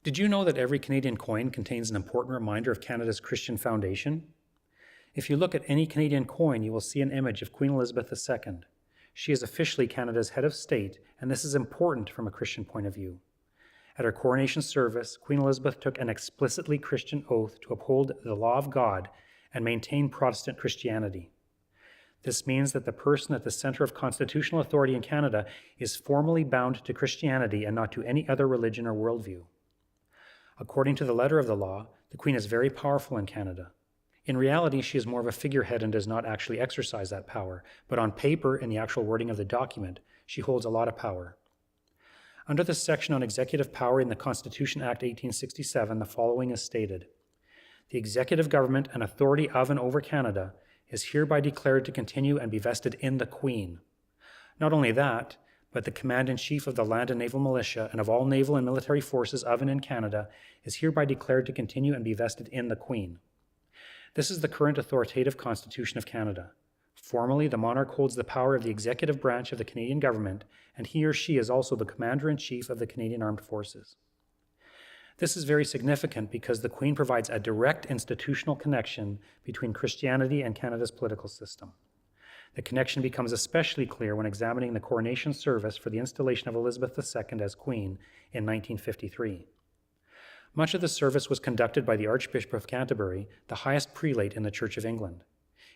Did you know that every Canadian coin contains an important reminder of Canada's Christian foundation? If you look at any Canadian coin, you will see an image of Queen Elizabeth II. She is officially Canada's head of state, and this is important from a Christian point of view. At her coronation service, Queen Elizabeth took an explicitly Christian oath to uphold the law of God and maintain Protestant Christianity. This means that the person at the center of constitutional authority in Canada is formally bound to Christianity and not to any other religion or worldview. According to the letter of the law, the Queen is very powerful in Canada. In reality, she is more of a figurehead and does not actually exercise that power, but on paper, in the actual wording of the document, she holds a lot of power. Under the section on executive power in the Constitution Act 1867, the following is stated: "The executive government and authority of and over Canada is hereby declared to continue and be vested in the Queen. Not only that, but the Command-in-Chief of the Land and Naval Militia and of all naval and military forces of and in Canada is hereby declared to continue and be vested in the Queen." This is the current authoritative Constitution of Canada. Formally, the monarch holds the power of the executive branch of the Canadian government, and he or she is also the Commander-in-Chief of the Canadian Armed Forces. This is very significant because the Queen provides a direct institutional connection between Christianity and Canada's political system. The connection becomes especially clear when examining the coronation service for the installation of Elizabeth II as Queen in 1953. Much of the service was conducted by the Archbishop of Canterbury, the highest prelate in the Church of England.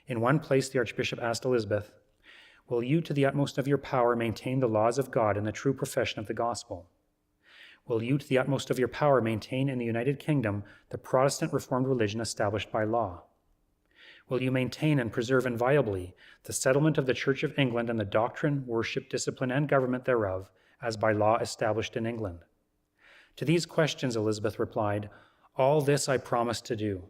In one place, the Archbishop asked Elizabeth, "Will you, to the utmost of your power, maintain the laws of God and the true profession of the gospel? Will you, to the utmost of your power, maintain in the United Kingdom the Protestant Reformed religion established by law? Will you maintain and preserve inviolably the settlement of the Church of England and the doctrine, worship, discipline, and government thereof, as by law established in England?" To these questions, Elizabeth replied, "All this I promise to do."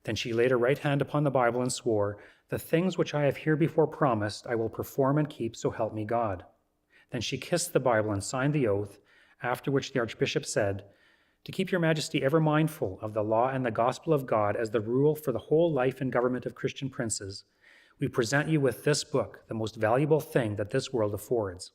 Then she laid her right hand upon the Bible and swore, "The things which I have herebefore promised I will perform and keep, so help me God." Then she kissed the Bible and signed the oath, after which the Archbishop said, "To keep your Majesty ever mindful of the law and the gospel of God as the rule for the whole life and government of Christian princes, we present you with this book, the most valuable thing that this world affords.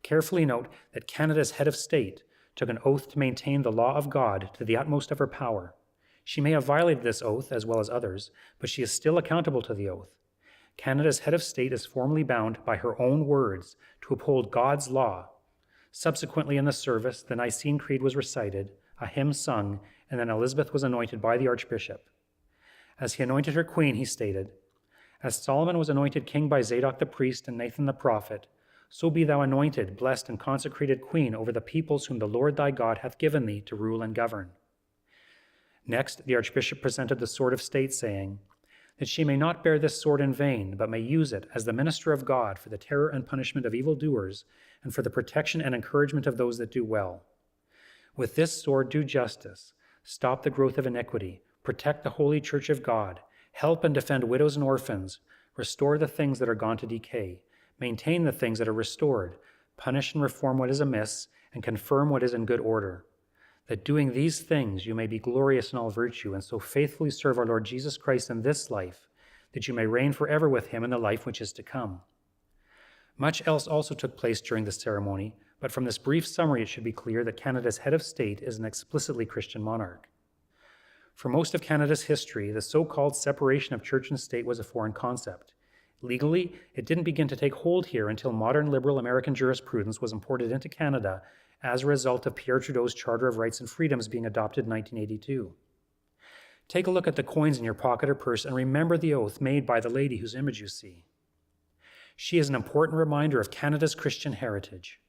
Carefully note that Canada's head of state took an oath to maintain the law of God to the utmost of her power. She may have violated this oath, as well as others, but she is still accountable to the oath. Canada's head of state is formally bound by her own words to uphold God's law." Subsequently in the service, the Nicene Creed was recited, a hymn sung, and then Elizabeth was anointed by the Archbishop. As he anointed her queen, he stated, "As Solomon was anointed king by Zadok the priest and Nathan the prophet, so be thou anointed, blessed, and consecrated queen over the peoples whom the Lord thy God hath given thee to rule and govern." Next, the Archbishop presented the sword of state, saying, "That she may not bear this sword in vain, but may use it as the minister of God for the terror and punishment of evildoers, and for the protection and encouragement of those that do well. With this sword do justice, stop the growth of iniquity, protect the holy church of God, help and defend widows and orphans, restore the things that are gone to decay, maintain the things that are restored, punish and reform what is amiss, and confirm what is in good order. That doing these things you may be glorious in all virtue, and so faithfully serve our Lord Jesus Christ in this life, that you may reign forever with him in the life which is to come." Much else also took place during the ceremony, but from this brief summary it should be clear that Canada's head of state is an explicitly Christian monarch. For most of Canada's history, the so-called separation of church and state was a foreign concept. Legally, it didn't begin to take hold here until modern liberal American jurisprudence was imported into Canada as a result of Pierre Trudeau's Charter of Rights and Freedoms being adopted in 1982. Take a look at the coins in your pocket or purse and remember the oath made by the lady whose image you see. She is an important reminder of Canada's Christian heritage.